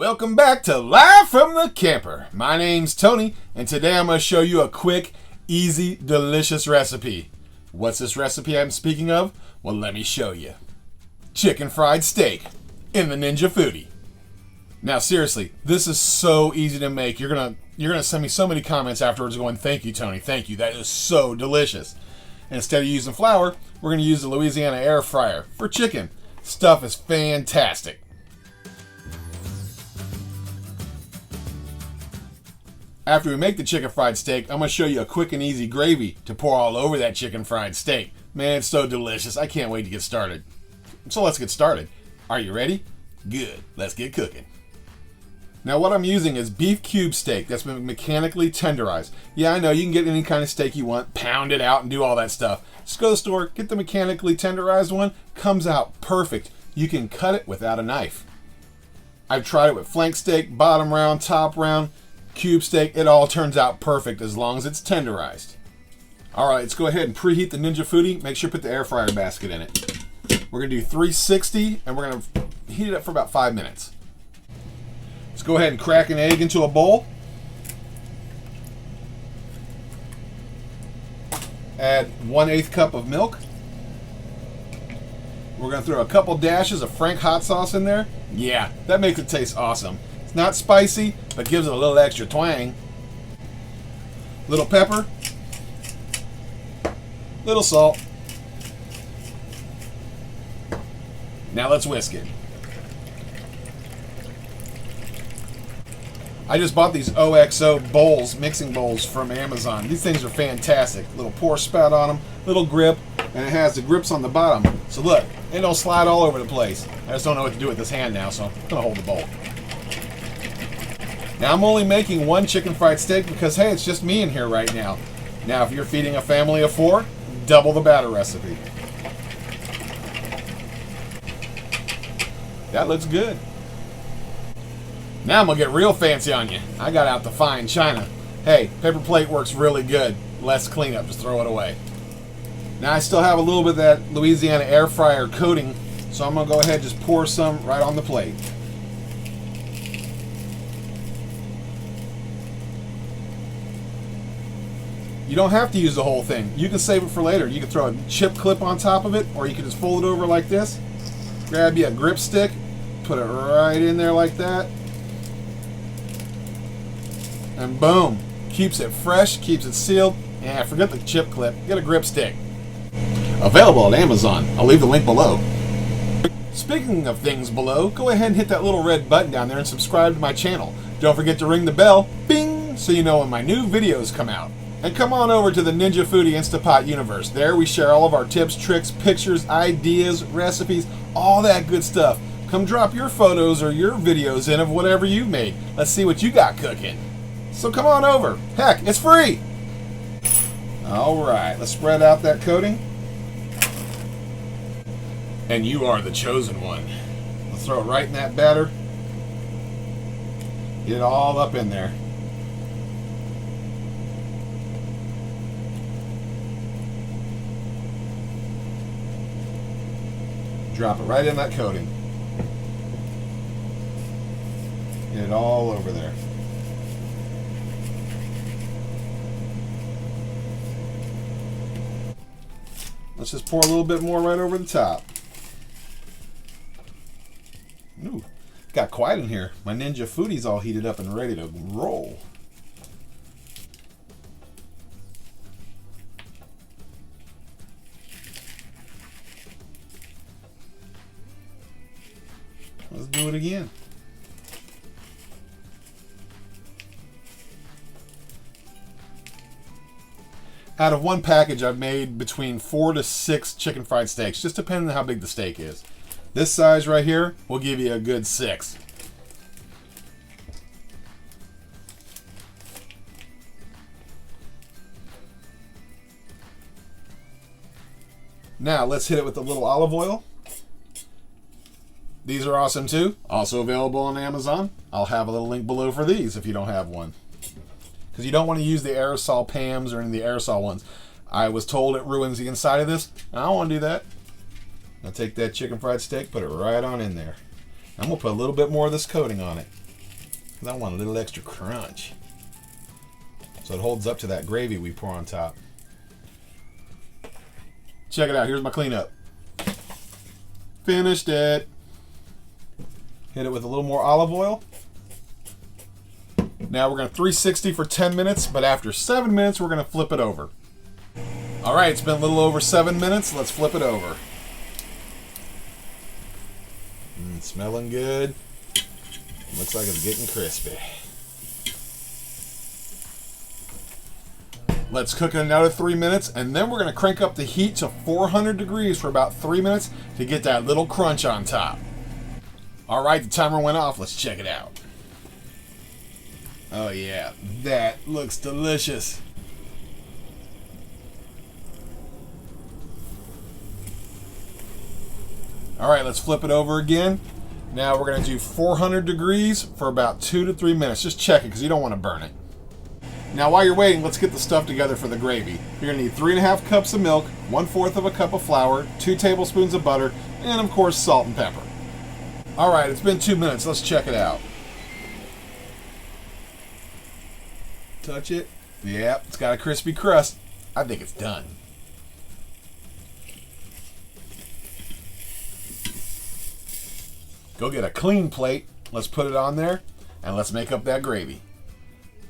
Welcome back to Live from the Camper. My name's Tony, and today I'm going to show you a quick, easy, delicious recipe. What's this recipe I'm speaking of? Well, let me show you. Chicken fried steak in the Ninja Foodi. Now, seriously, this is so easy to make. You're gonna send me so many comments afterwards going, "Thank you, Tony. Thank you. That is so delicious." And instead of using flour, we're going to use the Louisiana air fryer for chicken. Stuff is fantastic. After we make the chicken fried steak, I'm going to show you a quick and easy gravy to pour all over that chicken fried steak. Man, it's so delicious. I can't wait to get started. So let's get started. Are you ready? Good. Let's get cooking. Now what I'm using is beef cube steak that's been mechanically tenderized. Yeah, I know you can get any kind of steak you want, pound it out and do all that stuff. Just go to the store, get the mechanically tenderized one. Comes out perfect. You can cut it without a knife. I've tried it with flank steak, bottom round, top round, cube steak. It all turns out perfect as long as it's tenderized. Alright, let's go ahead and preheat the Ninja Foodi. Make sure you put the air fryer basket in it. We're going to do 360 and we're going to heat it up for about 5 minutes. Let's go ahead and crack an egg into a bowl. Add 1/8 cup of milk. We're going to throw a couple dashes of Frank hot sauce in there. Yeah, that makes it taste awesome. It's not spicy, but gives it a little extra twang. Little pepper. Little salt. Now let's whisk it. I just bought these OXO bowls, mixing bowls from Amazon. These things are fantastic. Little pour spout on them, little grip, and it has the grips on the bottom. So look, they don't slide all over the place. I just don't know what to do with this hand now, so I'm gonna hold the bowl. Now I'm only making one chicken fried steak because, hey, it's just me in here right now. Now if you're feeding a family of 4, double the batter recipe. That looks good. Now I'm going to get real fancy on you. I got out the fine china. Hey, paper plate works really good. Less cleanup, just throw it away. Now I still have a little bit of that Louisiana air fryer coating, so I'm going to go ahead and just pour some right on the plate. You don't have to use the whole thing. You can save it for later. You can throw a chip clip on top of it, or you can just fold it over like this. Grab you a grip stick, put it right in there like that. And boom, keeps it fresh, keeps it sealed. Yeah, forget the chip clip, get a grip stick. Available at Amazon. I'll leave the link below. Speaking of things below, go ahead and hit that little red button down there and subscribe to my channel. Don't forget to ring the bell, bing, so you know when my new videos come out. And come on over to the Ninja Foodi Instapot universe. There we share all of our tips, tricks, pictures, ideas, recipes, all that good stuff. Come drop your photos or your videos in of whatever you made. Let's see what you got cooking. So come on over. Heck, it's free. Alright, let's spread out that coating. And you are the chosen one. Let's throw it right in that batter. Get it all up in there. Drop it right in that coating. Get it all over there. Let's just pour a little bit more right over the top. Ooh, got quiet in here. My Ninja Foodi's all heated up and ready to roll. Let's do it again. Out of one package, I've made between 4 to 6 chicken fried steaks, just depending on how big the steak is. This size right here will give you a good 6. Now let's hit it with a little olive oil. These are awesome too. Also available on Amazon. I'll have a little link below for these if you don't have one. Because you don't want to use the aerosol Pams or any of the aerosol ones. I was told it ruins the inside of this. I don't want to do that. I'll take that chicken fried steak, put it right on in there. I'm going to put a little bit more of this coating on it. because I want a little extra crunch. So it holds up to that gravy we pour on top. Check it out. Here's my cleanup. Finished it. Hit it with a little more olive oil. Now we're going to 360 for 10 minutes, but after 7 minutes, we're going to flip it over. All right, it's been a little over 7 minutes. Let's flip it over. Smelling good. Looks like it's getting crispy. Let's cook it another 3 minutes, and then we're going to crank up the heat to 400 degrees for about 3 minutes to get that little crunch on top. All right, the timer went off. Let's check it out. Oh yeah, that looks delicious. All right, let's flip it over again. Now we're going to do 400 degrees for about 2 to 3 minutes. Just check it because you don't want to burn it. Now while you're waiting, let's get the stuff together for the gravy. You're going to need 3½ cups of milk, 1/4 of a cup of flour, 2 tablespoons of butter, and of course salt and pepper. All right, it's been 2 minutes. Let's check it out. Touch it. Yep, it's got a crispy crust. I think it's done. Go get a clean plate. Let's put it on there, and let's make up that gravy.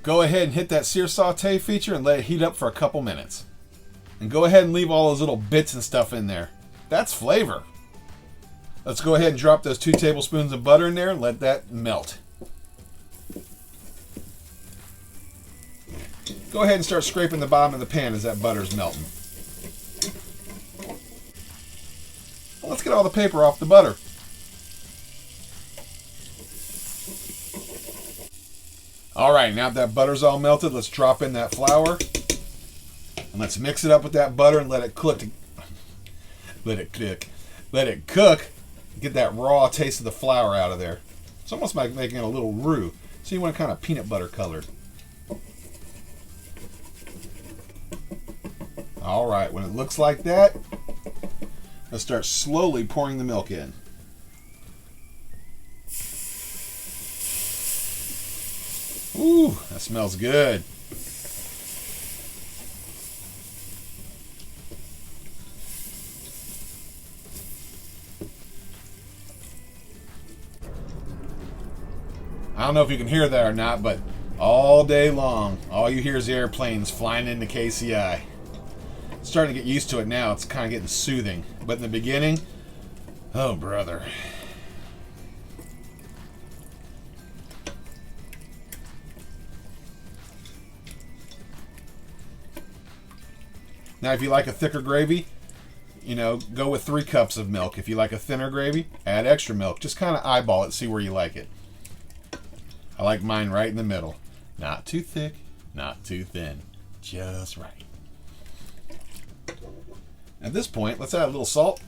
Go ahead and hit that sear sauté feature and let it heat up for a couple minutes. And go ahead and leave all those little bits and stuff in there. That's flavor. Let's go ahead and drop those 2 tablespoons of butter in there and let that melt. Go ahead and start scraping the bottom of the pan as that butter's melting. Well, let's get all the paper off the butter. All right, now that butter's all melted, let's drop in that flour. And let's mix it up with that butter and let it cook. Let it cook. Get that raw taste of the flour out of there. It's almost like making a little roux. So you want kind of peanut butter colored. All right, when it looks like that, let's start slowly pouring the milk in. Ooh, that smells good. I don't know if you can hear that or not, but all day long, all you hear is airplanes flying into KCI. Starting to get used to it now. It's kind of getting soothing. But in the beginning, oh brother. Now if you like a thicker gravy, go with 3 cups of milk. If you like a thinner gravy, add extra milk. Just kind of eyeball it, see where you like it. I like mine right in the middle. Not too thick, not too thin. Just right. At this point, let's add a little salt.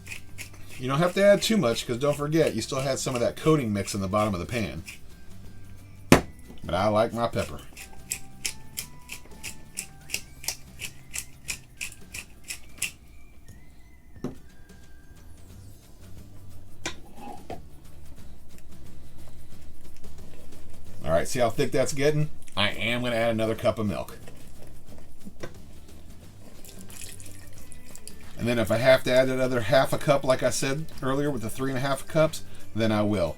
You don't have to add too much because don't forget, you still had some of that coating mix in the bottom of the pan. But I like my pepper. All right, see how thick that's getting? I am going to add another cup of milk. And then if I have to add another ½ cup, like I said earlier with the 3½ cups, then I will.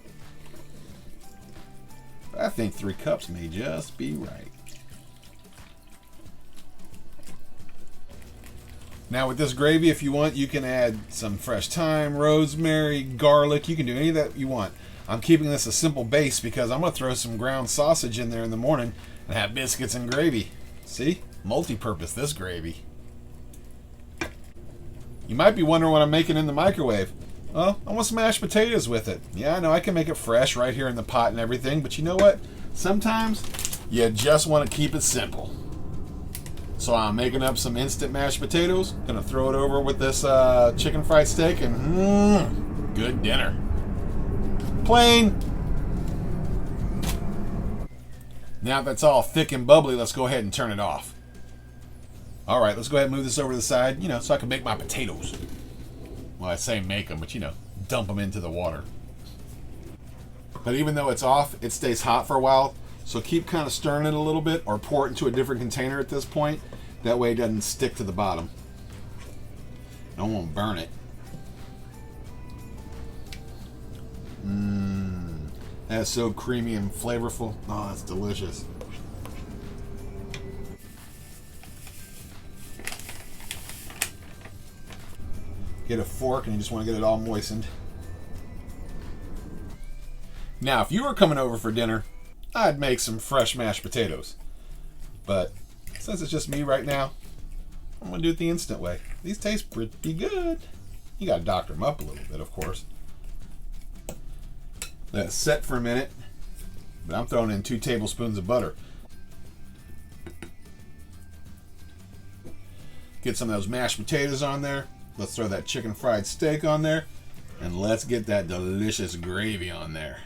But I think 3 cups may just be right. Now with this gravy, if you want, you can add some fresh thyme, rosemary, garlic. You can do any of that you want. I'm keeping this a simple base because I'm going to throw some ground sausage in there in the morning and have biscuits and gravy. See? Multi-purpose, this gravy. You might be wondering what I'm making in the microwave. Well, I want some mashed potatoes with it. Yeah, I know I can make it fresh right here in the pot and everything, but you know what? Sometimes you just want to keep it simple. So I'm making up some instant mashed potatoes. Gonna throw it over with this chicken fried steak and good dinner. Plain. Now that's all thick and bubbly, let's go ahead and turn it off. All right, let's go ahead and move this over to the side, so I can make my potatoes. Well, I say make them, but dump them into the water. But even though it's off, it stays hot for a while. So keep kind of stirring it a little bit, or pour it into a different container at this point. That way it doesn't stick to the bottom. I won't burn it. That's so creamy and flavorful. Oh, that's delicious. Get a fork and you just want to get it all moistened. Now, if you were coming over for dinner, I'd make some fresh mashed potatoes. But since it's just me right now, I'm going to do it the instant way. These taste pretty good. You got to doctor them up a little bit, of course. Let it set for a minute. But I'm throwing in 2 tablespoons of butter. Get some of those mashed potatoes on there. Let's throw that chicken fried steak on there. And let's get that delicious gravy on there.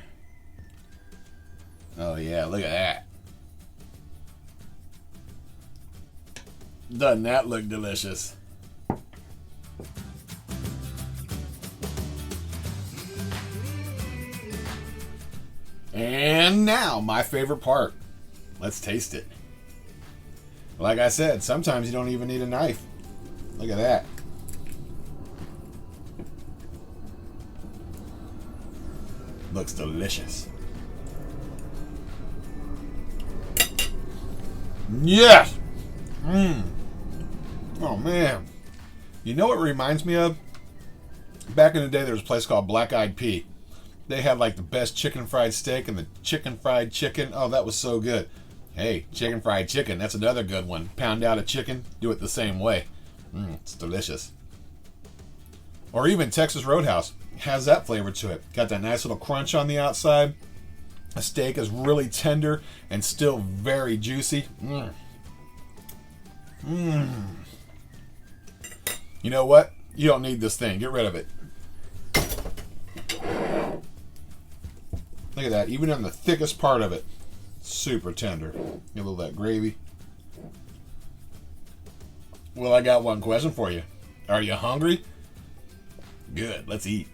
Oh yeah, look at that. Doesn't that look delicious? And now, my favorite part. Let's taste it. Like I said, sometimes you don't even need a knife. Look at that. Looks delicious. Yes! Oh man. You know what it reminds me of? Back in the day there was a place called Black Eyed Pea. They had like the best chicken fried steak and the chicken fried chicken. Oh, that was so good. Hey, chicken fried chicken, that's another good one. Pound out a chicken, do it the same way. It's delicious. Or even Texas Roadhouse has that flavor to it. Got that nice little crunch on the outside. The steak is really tender and still very juicy. You know what? You don't need this thing. Get rid of it. Look at that. Even on the thickest part of it, super tender. Get a little of that gravy. Well, I got one question for you. Are you hungry? Good. Let's eat.